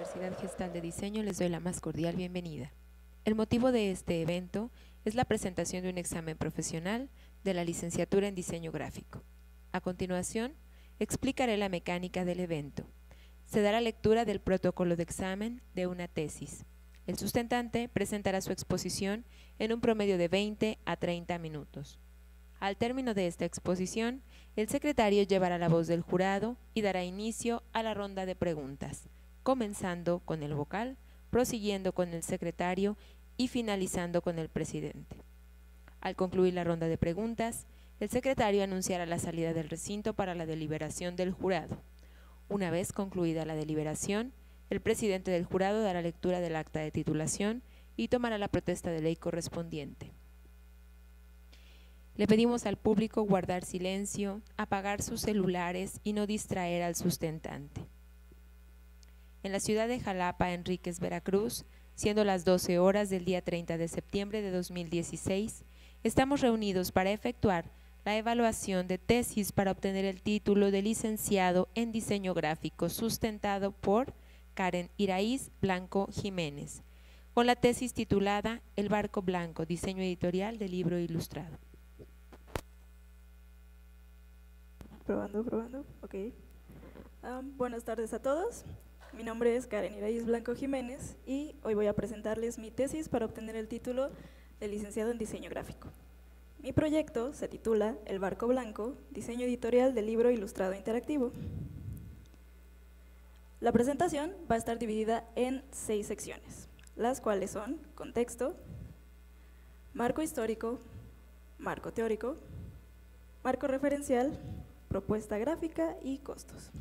Universidad Gestal de Diseño les doy la más cordial bienvenida. El motivo de este evento es la presentación de un examen profesional de la licenciatura en Diseño Gráfico. A continuación, explicaré la mecánica del evento. Se dará lectura del protocolo de examen de una tesis. El sustentante presentará su exposición en un promedio de 20 a 30 minutos. Al término de esta exposición, el secretario llevará la voz del jurado y dará inicio a la ronda de preguntas, comenzando con el vocal, prosiguiendo con el secretario y finalizando con el presidente. Al concluir la ronda de preguntas, el secretario anunciará la salida del recinto para la deliberación del jurado. Una vez concluida la deliberación, el presidente del jurado dará lectura del acta de titulación y tomará la protesta de ley correspondiente. Le pedimos al público guardar silencio, apagar sus celulares y no distraer al sustentante. En la ciudad de Jalapa, Enríquez, Veracruz, siendo las 12 horas del día 30 de septiembre de 2016, estamos reunidos para efectuar la evaluación de tesis para obtener el título de licenciado en diseño gráfico sustentado por Karen Iraíz Blanco Jiménez, con la tesis titulada El barco blanco, diseño editorial de libro ilustrado. Probando, ok. Buenas tardes a todos. Mi nombre es Karen Iraíz Blanco Jiménez y hoy voy a presentarles mi tesis para obtener el título de licenciado en diseño gráfico. Mi proyecto se titula El barco blanco, diseño editorial de libro ilustrado interactivo. La presentación va a estar dividida en 6 secciones, las cuales son contexto, marco histórico, marco teórico, marco referencial, propuesta gráfica y costos.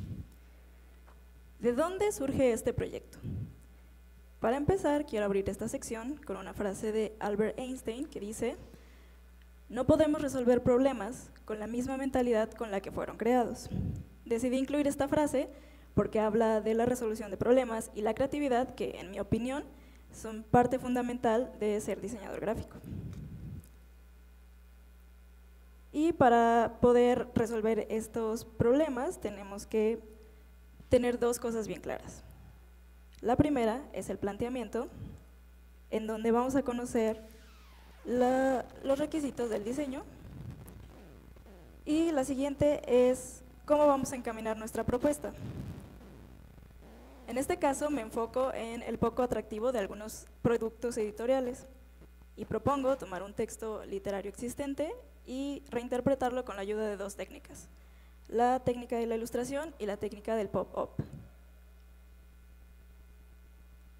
¿De dónde surge este proyecto? Para empezar, quiero abrir esta sección con una frase de Albert Einstein que dice: no podemos resolver problemas con la misma mentalidad con la que fueron creados. Decidí incluir esta frase porque habla de la resolución de problemas y la creatividad que, en mi opinión, son parte fundamental de ser diseñador gráfico. Y para poder resolver estos problemas tenemos que tener 2 cosas bien claras. La primera es el planteamiento, en donde vamos a conocer los requisitos del diseño, y la siguiente es cómo vamos a encaminar nuestra propuesta. En este caso me enfoco en el poco atractivo de algunos productos editoriales y propongo tomar un texto literario existente y reinterpretarlo con la ayuda de 2 técnicas, la técnica de la ilustración y la técnica del pop-up.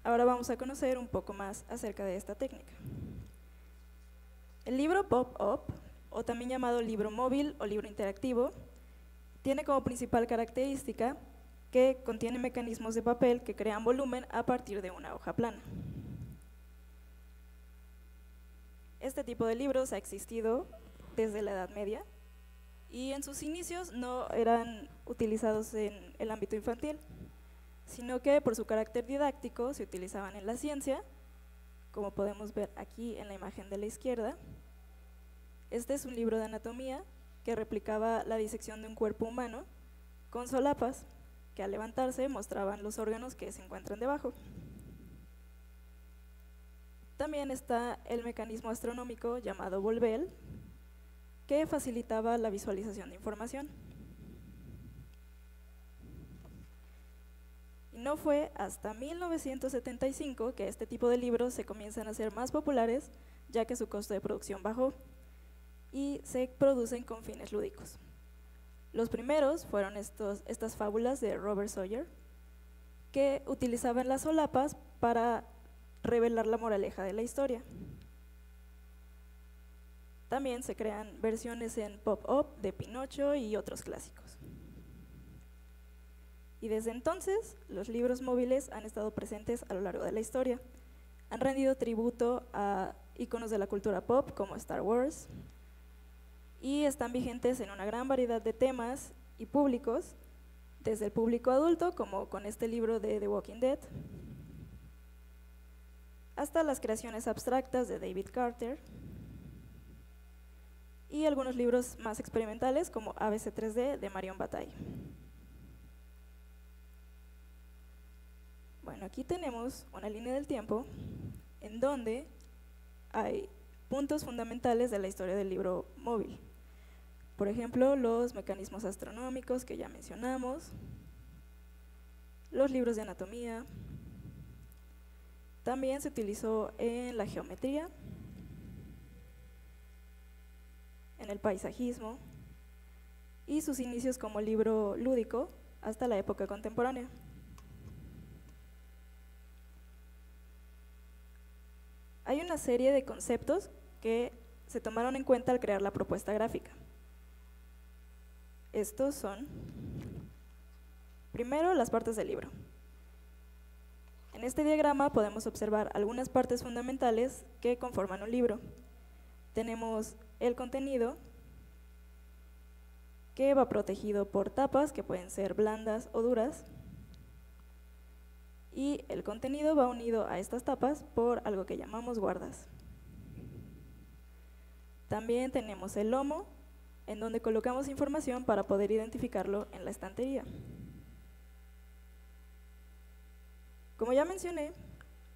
Ahora vamos a conocer un poco más acerca de esta técnica. El libro pop-up, o también llamado libro móvil o libro interactivo, tiene como principal característica que contiene mecanismos de papel que crean volumen a partir de una hoja plana. Este tipo de libros ha existido desde la Edad Media y en sus inicios no eran utilizados en el ámbito infantil, sino que por su carácter didáctico se utilizaban en la ciencia, como podemos ver aquí en la imagen de la izquierda. Este es un libro de anatomía que replicaba la disección de un cuerpo humano con solapas que al levantarse mostraban los órganos que se encuentran debajo. También está el mecanismo astronómico llamado Volvel, que facilitaba la visualización de información. Y no fue hasta 1975 que este tipo de libros se comienzan a hacer más populares, ya que su costo de producción bajó y se producen con fines lúdicos. Los primeros fueron estas fábulas de Robert Sawyer, que utilizaban las solapas para revelar la moraleja de la historia. También se crean versiones en pop-up de Pinocho y otros clásicos. Y desde entonces, los libros móviles han estado presentes a lo largo de la historia. Han rendido tributo a íconos de la cultura pop como Star Wars y están vigentes en una gran variedad de temas y públicos, desde el público adulto, como con este libro de The Walking Dead, hasta las creaciones abstractas de David Carter, y algunos libros más experimentales como ABC 3D de Marion Bataille. Bueno, Bueno, aquí tenemos una línea del tiempo en donde hay puntos fundamentales de la historia del libro móvil. Por ejemplo, los mecanismos astronómicos que ya mencionamos, los libros de anatomía, también se utilizó en la geometría, en el paisajismo y sus inicios como libro lúdico hasta la época contemporánea. Hay una serie de conceptos que se tomaron en cuenta al crear la propuesta gráfica. Estos son, primero, las partes del libro. En este diagrama podemos observar algunas partes fundamentales que conforman un libro. Tenemos el contenido, que va protegido por tapas que pueden ser blandas o duras, y el contenido va unido a estas tapas por algo que llamamos guardas. También tenemos el lomo, en donde colocamos información para poder identificarlo en la estantería. Como ya mencioné,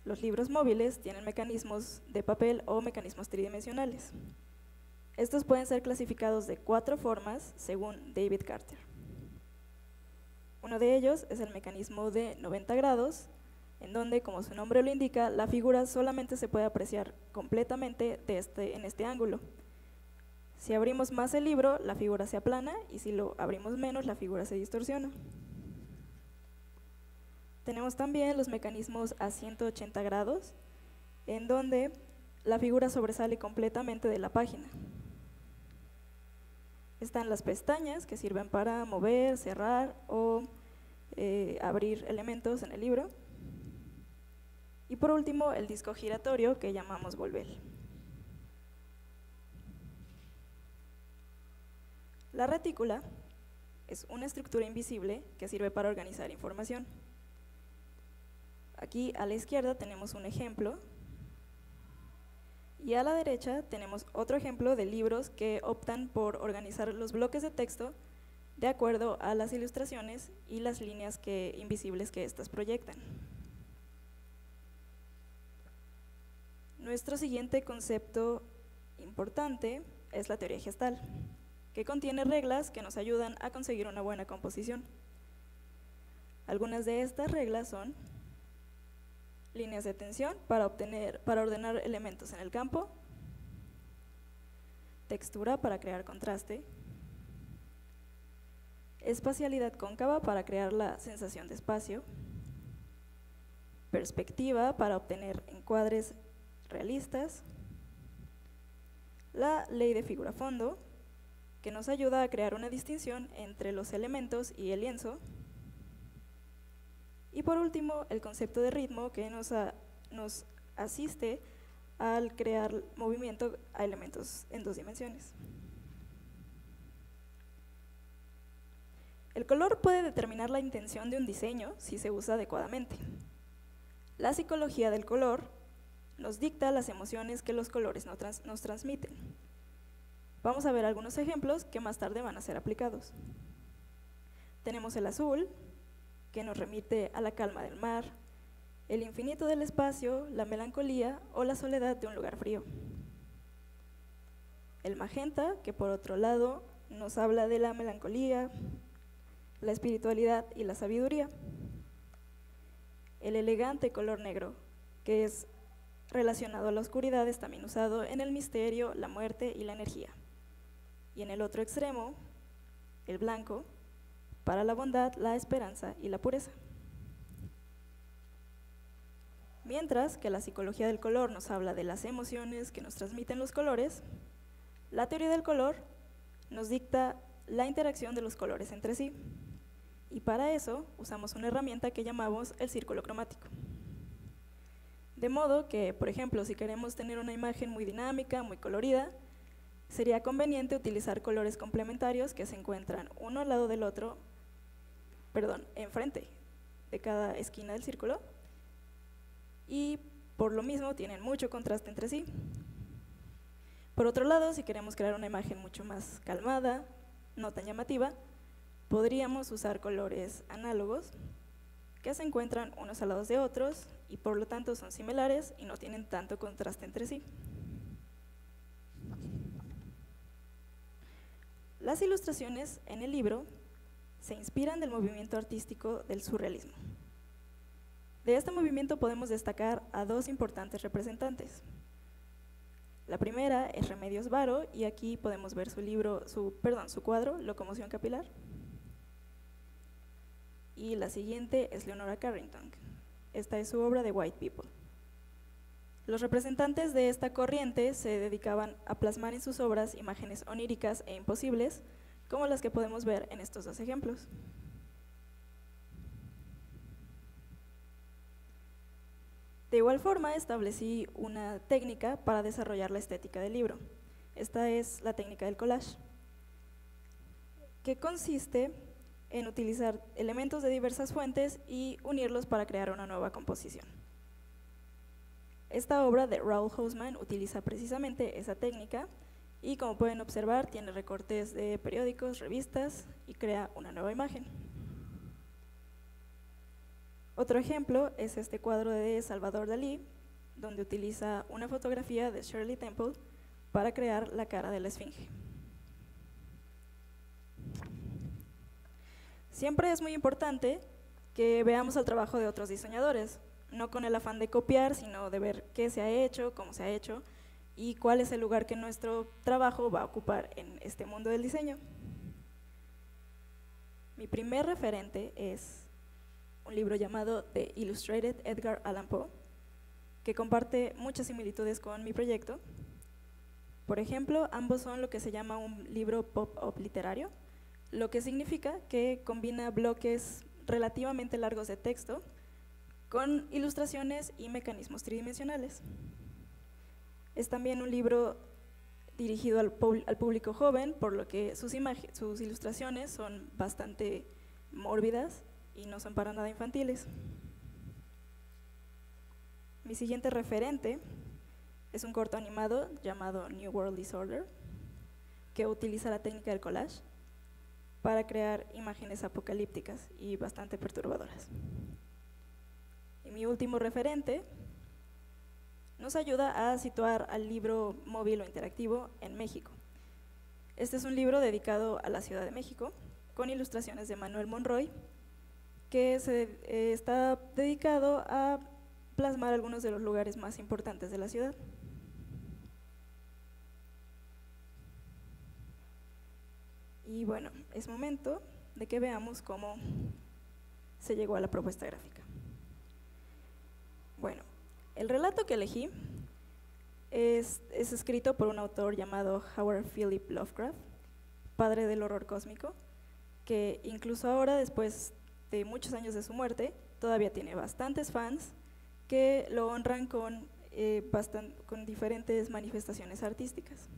los libros móviles tienen mecanismos de papel o mecanismos tridimensionales. Estos pueden ser clasificados de 4 formas según David Carter. Uno de ellos es el mecanismo de 90 grados, en donde, como su nombre lo indica, la figura solamente se puede apreciar completamente en este ángulo. Si abrimos más el libro, la figura se aplana, y si lo abrimos menos, la figura se distorsiona. Tenemos también los mecanismos a 180 grados, en donde la figura sobresale completamente de la página. Están las pestañas, que sirven para mover, cerrar o abrir elementos en el libro. Y por último, el disco giratorio, que llamamos volvel. La retícula es una estructura invisible que sirve para organizar información. Aquí a la izquierda tenemos un ejemplo, y a la derecha tenemos otro ejemplo de libros que optan por organizar los bloques de texto de acuerdo a las ilustraciones y las líneas invisibles que éstas proyectan. Nuestro siguiente concepto importante es la teoría gestal, que contiene reglas que nos ayudan a conseguir una buena composición. Algunas de estas reglas son líneas de tensión para ordenar elementos en el campo, textura para crear contraste, espacialidad cóncava para crear la sensación de espacio, perspectiva para obtener encuadres realistas, la ley de figura-fondo, que nos ayuda a crear una distinción entre los elementos y el lienzo, y por último, el concepto de ritmo, que nos asiste al crear movimiento a elementos en 2 dimensiones. El color puede determinar la intención de un diseño si se usa adecuadamente. La psicología del color nos dicta las emociones que los colores nos transmiten. Vamos a ver algunos ejemplos que más tarde van a ser aplicados. Tenemos el azul, que nos remite a la calma del mar, el infinito del espacio, la melancolía o la soledad de un lugar frío. El magenta, que por otro lado nos habla de la melancolía, la espiritualidad y la sabiduría. El elegante color negro, que es relacionado a la oscuridad, es también usado en el misterio, la muerte y la energía. Y en el otro extremo, el blanco, para la bondad, la esperanza y la pureza. Mientras que la psicología del color nos habla de las emociones que nos transmiten los colores, la teoría del color nos dicta la interacción de los colores entre sí. Y para eso usamos una herramienta que llamamos el círculo cromático. De modo que, por ejemplo, si queremos tener una imagen muy dinámica, muy colorida, sería conveniente utilizar colores complementarios que se encuentran uno al lado del otro, enfrente de cada esquina del círculo, y por lo mismo tienen mucho contraste entre sí. Por otro lado, si queremos crear una imagen mucho más calmada, no tan llamativa, podríamos usar colores análogos, que se encuentran unos al lado de otros y por lo tanto son similares y no tienen tanto contraste entre sí. Las ilustraciones en el libro se inspiran del movimiento artístico del surrealismo. De este movimiento podemos destacar a dos importantes representantes. La primera es Remedios Varo, y aquí podemos ver su cuadro, Locomoción Capilar. Y la siguiente es Leonora Carrington. Esta es su obra de White People. Los representantes de esta corriente se dedicaban a plasmar en sus obras imágenes oníricas e imposibles, como las que podemos ver en estos dos ejemplos. De igual forma, establecí una técnica para desarrollar la estética del libro. Esta es la técnica del collage, que consiste en utilizar elementos de diversas fuentes y unirlos para crear una nueva composición. Esta obra de Raoul Hausmann utiliza precisamente esa técnica y, como pueden observar, tiene recortes de periódicos, revistas y crea una nueva imagen. Otro ejemplo es este cuadro de Salvador Dalí, donde utiliza una fotografía de Shirley Temple para crear la cara de la esfinge. Siempre es muy importante que veamos el trabajo de otros diseñadores, no con el afán de copiar, sino de ver qué se ha hecho, cómo se ha hecho y cuál es el lugar que nuestro trabajo va a ocupar en este mundo del diseño. Mi primer referente es un libro llamado The Illustrated Edgar Allan Poe, que comparte muchas similitudes con mi proyecto. Por ejemplo, ambos son lo que se llama un libro pop-up literario, lo que significa que combina bloques relativamente largos de texto con ilustraciones y mecanismos tridimensionales. Es también un libro dirigido al público joven, por lo que sus ilustraciones son bastante mórbidas y no son para nada infantiles. Mi siguiente referente es un corto animado llamado New World Disorder, que utiliza la técnica del collage para crear imágenes apocalípticas y bastante perturbadoras. Y mi último referente nos ayuda a situar al libro móvil o interactivo en México. Este es un libro dedicado a la Ciudad de México, con ilustraciones de Manuel Monroy, que está dedicado a plasmar algunos de los lugares más importantes de la ciudad. Y bueno, es momento de que veamos cómo se llegó a la propuesta gráfica. Bueno, el relato que elegí es escrito por un autor llamado Howard Philip Lovecraft, padre del horror cósmico, que incluso ahora, después de muchos años de su muerte, todavía tiene bastantes fans que lo honran con diferentes manifestaciones artísticas.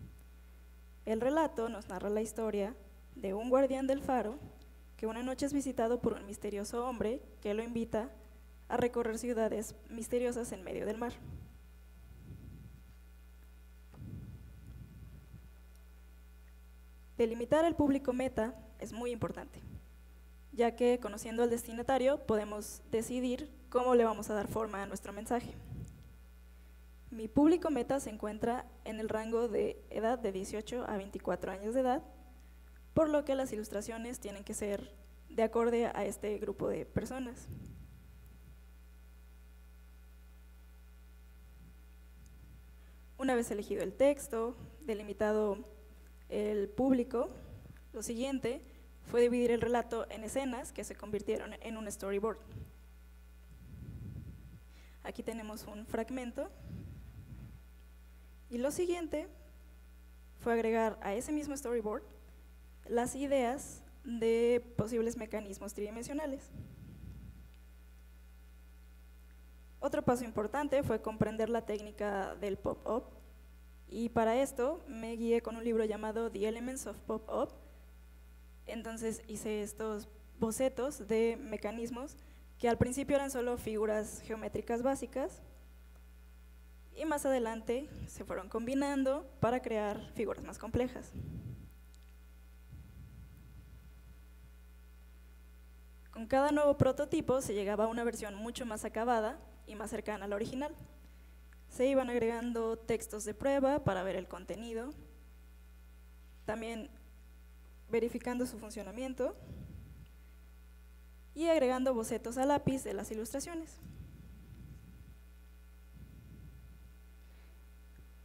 El relato nos narra la historia de un guardián del faro que una noche es visitado por un misterioso hombre que lo invita a recorrer ciudades misteriosas en medio del mar. Delimitar el público meta es muy importante, ya que conociendo al destinatario podemos decidir cómo le vamos a dar forma a nuestro mensaje. Mi público meta se encuentra en el rango de edad de 18 a 24 años de edad, por lo que las ilustraciones tienen que ser de acorde a este grupo de personas. Una vez elegido el texto, delimitado el público, lo siguiente fue dividir el relato en escenas que se convirtieron en un storyboard. Aquí tenemos un fragmento y lo siguiente fue agregar a ese mismo storyboard las ideas de posibles mecanismos tridimensionales. Otro paso importante fue comprender la técnica del pop-up, y para esto me guié con un libro llamado The Elements of Pop-up. Entonces hice estos bocetos de mecanismos que al principio eran solo figuras geométricas básicas y más adelante se fueron combinando para crear figuras más complejas. Con cada nuevo prototipo se llegaba a una versión mucho más acabada y más cercana a la original. Se iban agregando textos de prueba para ver el contenido, también verificando su funcionamiento y agregando bocetos a lápiz de las ilustraciones.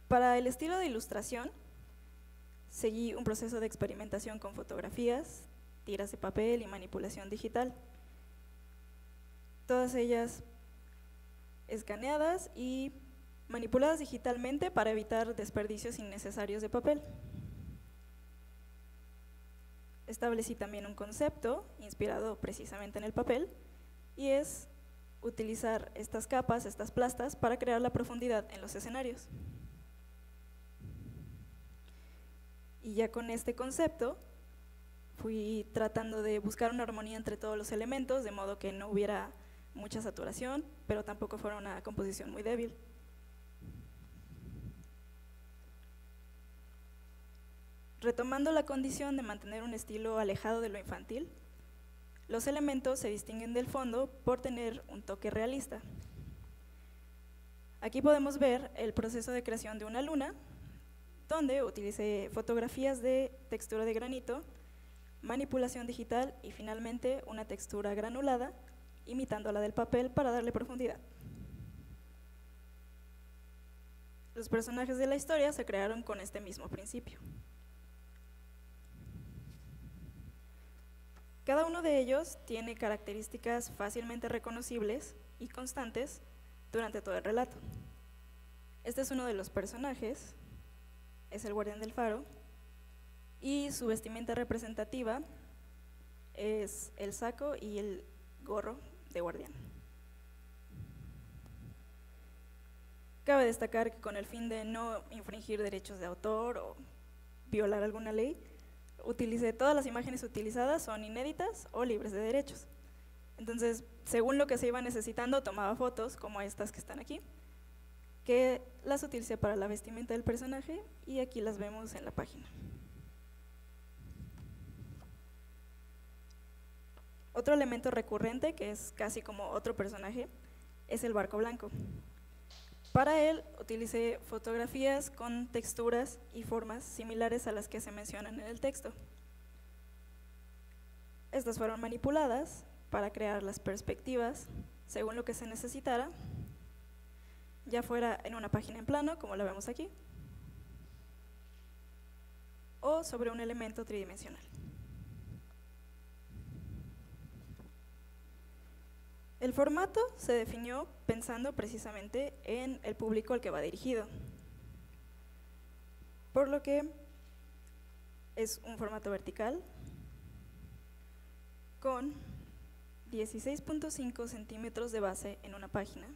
Para el estilo de ilustración, seguí un proceso de experimentación con fotografías, tiras de papel y manipulación digital. Todas ellas escaneadas y manipuladas digitalmente para evitar desperdicios innecesarios de papel. Establecí también un concepto inspirado precisamente en el papel y es utilizar estas capas, estas plastas, para crear la profundidad en los escenarios. Y ya con este concepto fui tratando de buscar una armonía entre todos los elementos, de modo que no hubiera mucha saturación, pero tampoco fuera una composición muy débil. Retomando la condición de mantener un estilo alejado de lo infantil, los elementos se distinguen del fondo por tener un toque realista. Aquí podemos ver el proceso de creación de una luna, donde utilicé fotografías de textura de granito, manipulación digital y finalmente una textura granulada, imitando la del papel para darle profundidad. Los personajes de la historia se crearon con este mismo principio. Cada uno de ellos tiene características fácilmente reconocibles y constantes durante todo el relato. Este es uno de los personajes, es el guardián del faro, y su vestimenta representativa es el saco y el gorro de guardián. Cabe destacar que con el fin de no infringir derechos de autor o violar alguna ley, todas las imágenes utilizadas son inéditas o libres de derechos. Entonces, según lo que se iba necesitando, tomaba fotos como estas que están aquí, que las utilicé para la vestimenta del personaje y aquí las vemos en la página. Otro elemento recurrente, que es casi como otro personaje, es el barco blanco. Para él utilicé fotografías con texturas y formas similares a las que se mencionan en el texto. Estas fueron manipuladas para crear las perspectivas según lo que se necesitara, ya fuera en una página en plano, como la vemos aquí, o sobre un elemento tridimensional. El formato se definió pensando precisamente en el público al que va dirigido, por lo que es un formato vertical con 16.5 centímetros de base en una página,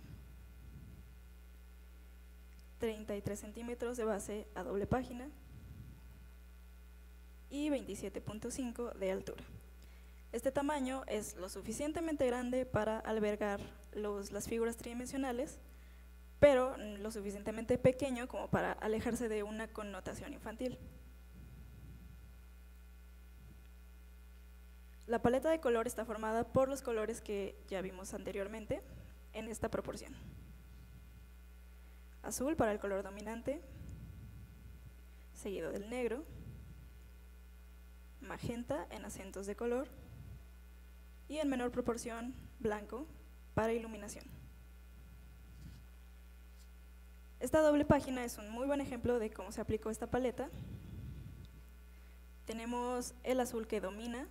33 centímetros de base a doble página y 27.5 de altura. Este tamaño es lo suficientemente grande para albergar las figuras tridimensionales, pero lo suficientemente pequeño como para alejarse de una connotación infantil. La paleta de color está formada por los colores que ya vimos anteriormente en esta proporción. Azul para el color dominante, seguido del negro, magenta en acentos de color, y en menor proporción blanco para iluminación. Esta doble página es un muy buen ejemplo de cómo se aplicó esta paleta. Tenemos el azul que domina,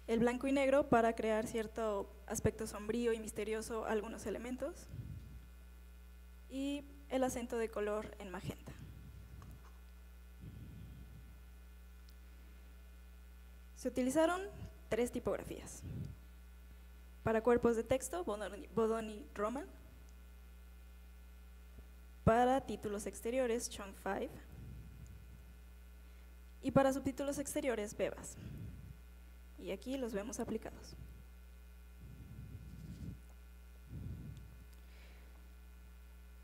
el blanco y negro para crear cierto aspecto sombrío y misterioso a algunos elementos, y el acento de color en magenta. Se utilizaron 3 tipografías. Para cuerpos de texto, Bodoni Roman. Para títulos exteriores, Chong 5. Y para subtítulos exteriores, Bebas. Y aquí los vemos aplicados.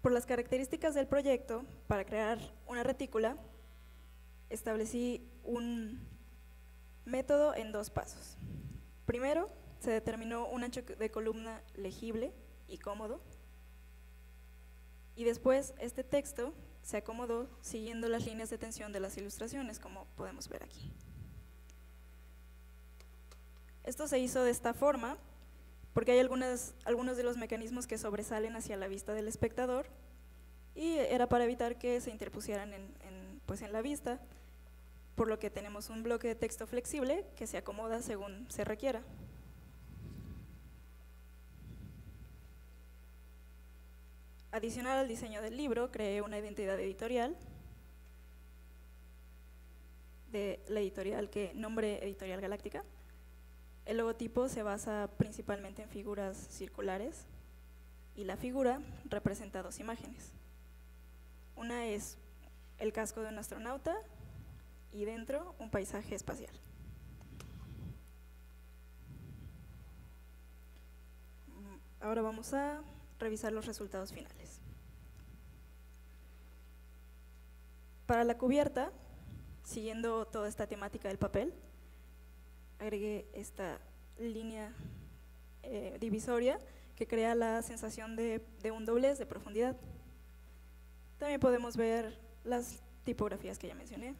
Por las características del proyecto, para crear una retícula, establecí un método en 2 pasos. Primero, se determinó un ancho de columna legible y cómodo, y después este texto se acomodó siguiendo las líneas de tensión de las ilustraciones, como podemos ver aquí. Esto se hizo de esta forma porque hay algunos de los mecanismos que sobresalen hacia la vista del espectador, y era para evitar que se interpusieran en la vista, por lo que tenemos un bloque de texto flexible que se acomoda según se requiera. Adicional al diseño del libro, creé una identidad editorial de la editorial que nombré Editorial Galáctica. El logotipo se basa principalmente en figuras circulares y la figura representa dos imágenes. Una es el casco de un astronauta y dentro un paisaje espacial. Ahora vamos a revisar los resultados finales. Para la cubierta, siguiendo toda esta temática del papel, agregué esta línea divisoria que crea la sensación de un doblez de profundidad. También podemos ver las tipografías que ya mencioné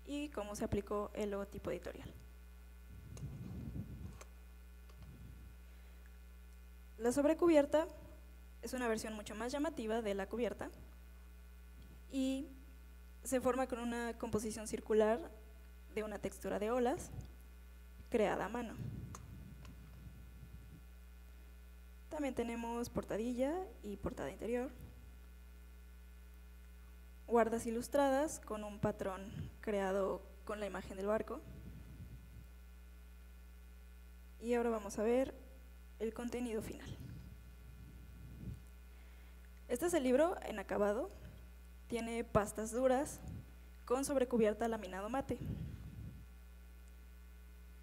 y cómo se aplicó el logotipo editorial. La sobrecubierta es una versión mucho más llamativa de la cubierta y se forma con una composición circular de una textura de olas creada a mano. También tenemos portadilla y portada interior, guardas ilustradas con un patrón creado con la imagen del barco. Y ahora vamos a ver el contenido final. Este es el libro en acabado, tiene pastas duras con sobrecubierta laminado mate.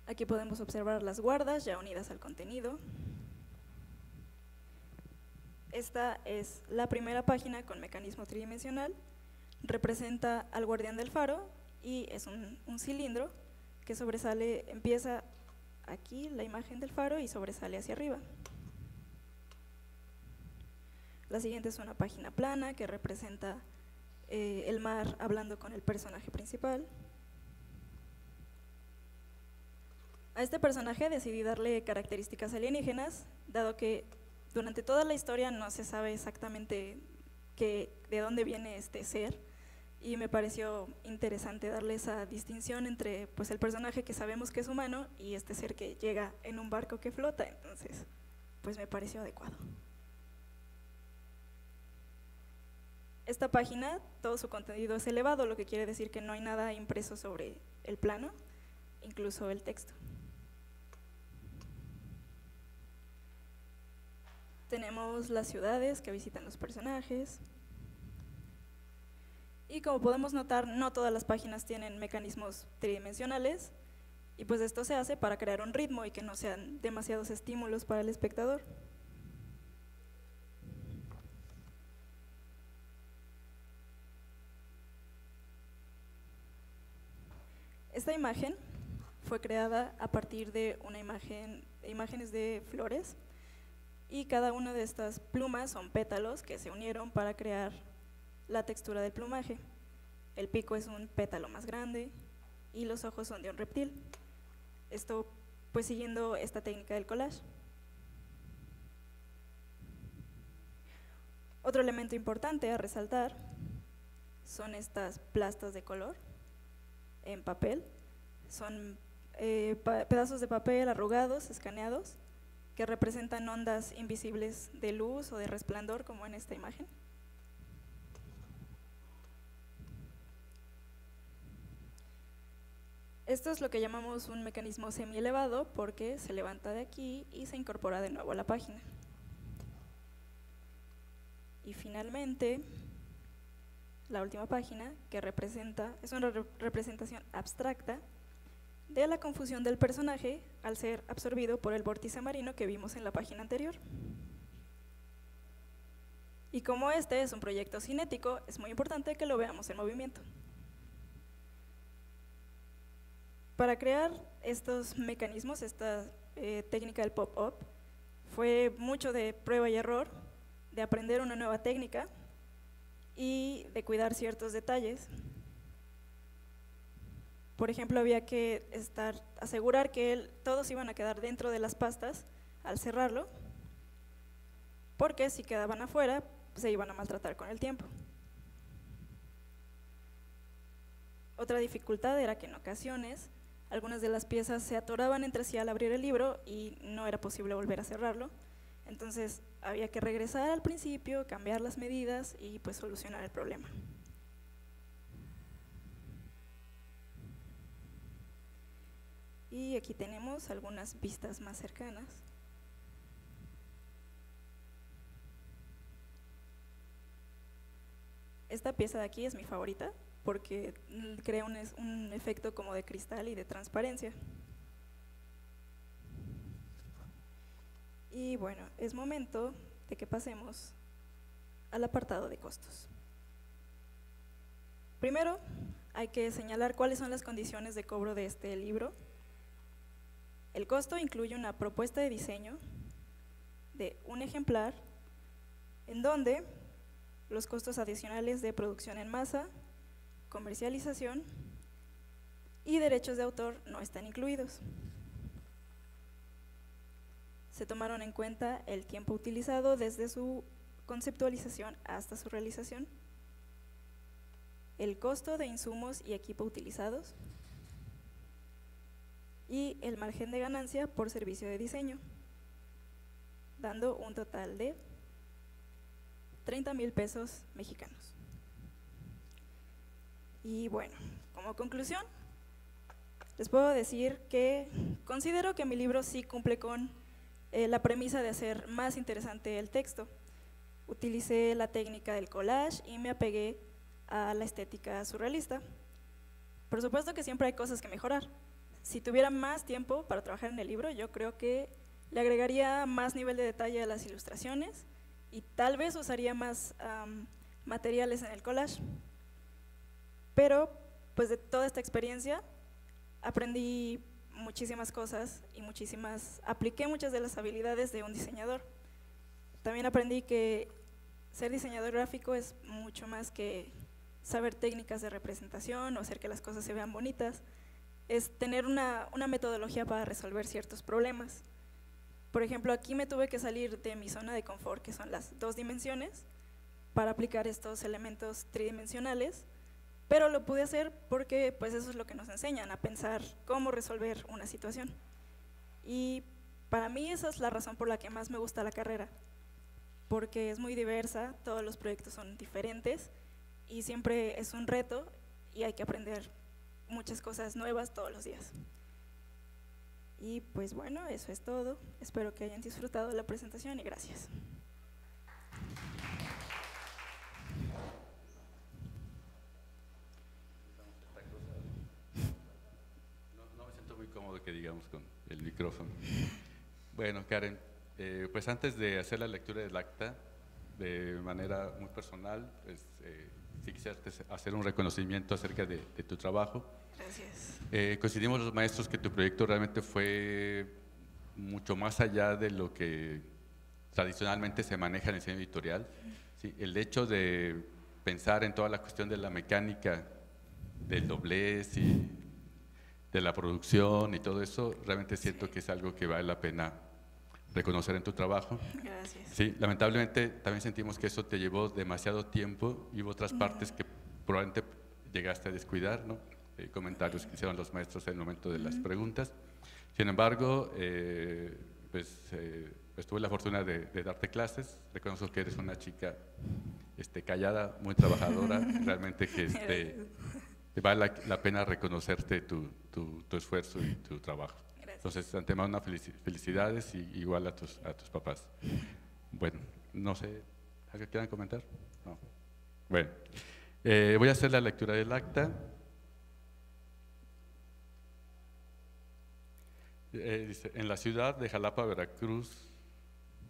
Aquí podemos observar las guardas ya unidas al contenido. Esta es la primera página con mecanismo tridimensional, representa al guardián del faro y es un cilindro que sobresale, empieza aquí la imagen del faro y sobresale hacia arriba. La siguiente es una página plana que representa el mar hablando con el personaje principal. A este personaje decidí darle características alienígenas, dado que durante toda la historia no se sabe exactamente de dónde viene este ser, y me pareció interesante darle esa distinción entre el personaje que sabemos que es humano y este ser que llega en un barco que flota, entonces me pareció adecuado. Esta página, todo su contenido es elevado, lo que quiere decir que no hay nada impreso sobre el plano, incluso el texto. Tenemos las ciudades que visitan los personajes. Y como podemos notar, no todas las páginas tienen mecanismos tridimensionales, y esto se hace para crear un ritmo y que no sean demasiados estímulos para el espectador. Esta imagen fue creada a partir de imágenes de flores, y cada una de estas plumas son pétalos que se unieron para crear la textura del plumaje. El pico es un pétalo más grande y los ojos son de un reptil. Esto siguiendo esta técnica del collage. Otro elemento importante a resaltar son estas plastas de color en papel. Son pedazos de papel arrugados, escaneados, que representan ondas invisibles de luz o de resplandor, como en esta imagen. Esto es lo que llamamos un mecanismo semi-elevado, porque se levanta de aquí y se incorpora de nuevo a la página. Y finalmente, la última página, que es una representación abstracta de la confusión del personaje al ser absorbido por el vórtice marino que vimos en la página anterior. Y como este es un proyecto cinético, es muy importante que lo veamos en movimiento. para crear estos mecanismos, esta técnica del pop-up, fue mucho de prueba y error, de aprender una nueva técnica y de cuidar ciertos detalles. Por ejemplo, había que asegurar que todos iban a quedar dentro de las pastas al cerrarlo, porque si quedaban afuera, se iban a maltratar con el tiempo. Otra dificultad era que en ocasiones algunas de las piezas se atoraban entre sí al abrir el libro y no era posible volver a cerrarlo. Entonces había que regresar al principio, cambiar las medidas y pues solucionar el problema. Y aquí tenemos algunas vistas más cercanas. Esta pieza de aquí es mi favorita porque crea un efecto como de cristal y de transparencia. Y bueno, es momento de que pasemos al apartado de costos. Primero, hay que señalar cuáles son las condiciones de cobro de este libro. El costo incluye una propuesta de diseño de un ejemplar, en donde los costos adicionales de producción en masa, comercialización y derechos de autor no están incluidos. Se tomaron en cuenta el tiempo utilizado desde su conceptualización hasta su realización, el costo de insumos y equipo utilizados y el margen de ganancia por servicio de diseño, dando un total de 30,000 pesos mexicanos. Y bueno, como conclusión, les puedo decir que considero que mi libro sí cumple con la premisa de hacer más interesante el texto. Utilicé la técnica del collage y me apegué a la estética surrealista. Por supuesto que siempre hay cosas que mejorar. Si tuviera más tiempo para trabajar en el libro, yo creo que le agregaría más nivel de detalle a las ilustraciones y tal vez usaría más materiales en el collage. Pero pues de toda esta experiencia aprendí muchísimas cosas y apliqué muchas de las habilidades de un diseñador. También aprendí que ser diseñador gráfico es mucho más que saber técnicas de representación o hacer que las cosas se vean bonitas, es tener una metodología para resolver ciertos problemas. Por ejemplo, aquí me tuve que salir de mi zona de confort, que son las 2 dimensiones, para aplicar estos elementos tridimensionales, pero lo pude hacer porque pues eso es lo que nos enseñan, a pensar cómo resolver una situación. Y para mí esa es la razón por la que más me gusta la carrera, porque es muy diversa, todos los proyectos son diferentes y siempre es un reto y hay que aprender muchas cosas nuevas todos los días. Y pues bueno, eso es todo. Espero que hayan disfrutado la presentación y gracias. No me siento muy cómodo que digamos con el micrófono. Bueno, Karen, pues antes de hacer la lectura del acta, de manera muy personal, pues, sí quisiera hacer un reconocimiento acerca de tu trabajo. Gracias. Coincidimos los maestros que tu proyecto realmente fue mucho más allá de lo que tradicionalmente se maneja en el diseño editorial. Sí, el hecho de pensar en toda la cuestión de la mecánica, del doblez y de la producción y todo eso, realmente siento que es algo que vale la pena reconocer en tu trabajo. Gracias. Sí, lamentablemente también sentimos que eso te llevó demasiado tiempo y hubo otras partes que probablemente llegaste a descuidar, ¿no? Comentarios que hicieron los maestros en el momento de las preguntas. Sin embargo, pues tuve la fortuna de darte clases. Reconozco que eres una chica callada, muy trabajadora, realmente que te vale la pena reconocerte tu esfuerzo y tu trabajo. Gracias. Entonces, antemano, felicidades y igual a tus papás. Bueno, no sé, ¿algo que quieran comentar? No. Bueno, voy a hacer la lectura del acta. Dice, en la ciudad de Jalapa,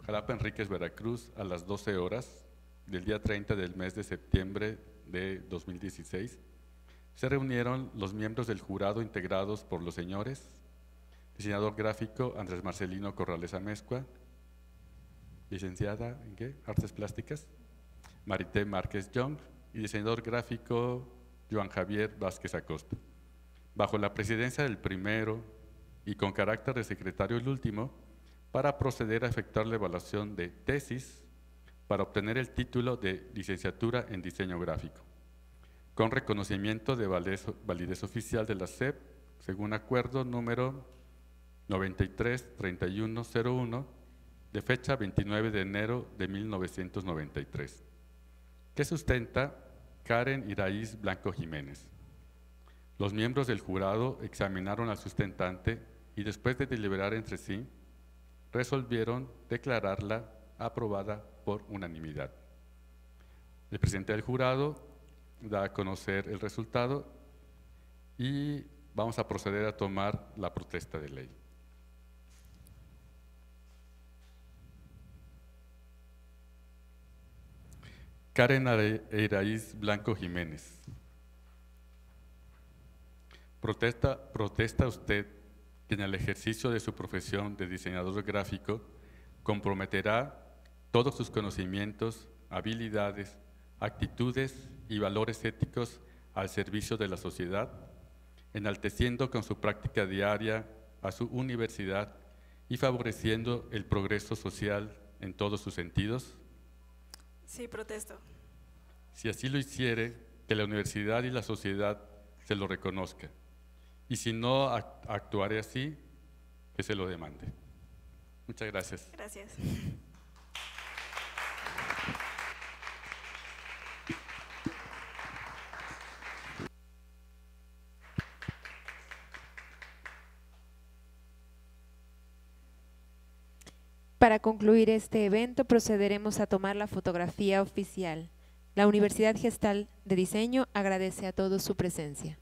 Jalapa Enríquez, Veracruz, a las 12 horas del día 30 del mes de septiembre de 2016, se reunieron los miembros del jurado integrados por los señores, diseñador gráfico Andrés Marcelino Corrales Amezcua, licenciada ¿en qué? Artes Plásticas, Marité Márquez Young, y diseñador gráfico Joan Javier Vázquez Acosta. Bajo la presidencia del primero y con carácter de secretario el último, para proceder a efectuar la evaluación de tesis para obtener el título de licenciatura en diseño gráfico, con reconocimiento de validez oficial de la SEP, según acuerdo número 93-3101, de fecha 29 de enero de 1993, que sustenta Karen Iraíz Blanco Jiménez. Los miembros del jurado examinaron al sustentante y después de deliberar entre sí, resolvieron declararla aprobada por unanimidad. El presidente del jurado da a conocer el resultado y vamos a proceder a tomar la protesta de ley. Karen Iraíz Blanco Jiménez. ¿Protesta usted que en el ejercicio de su profesión de diseñador gráfico comprometerá todos sus conocimientos, habilidades, actitudes y valores éticos al servicio de la sociedad, enalteciendo con su práctica diaria a su universidad y favoreciendo el progreso social en todos sus sentidos? Sí, protesto. Si así lo hiciere, que la universidad y la sociedad se lo reconozca. Y si no actuaré así, que se lo demande. Muchas gracias. Gracias. Para concluir este evento, procederemos a tomar la fotografía oficial. La Universidad Gestal de Diseño agradece a todos su presencia.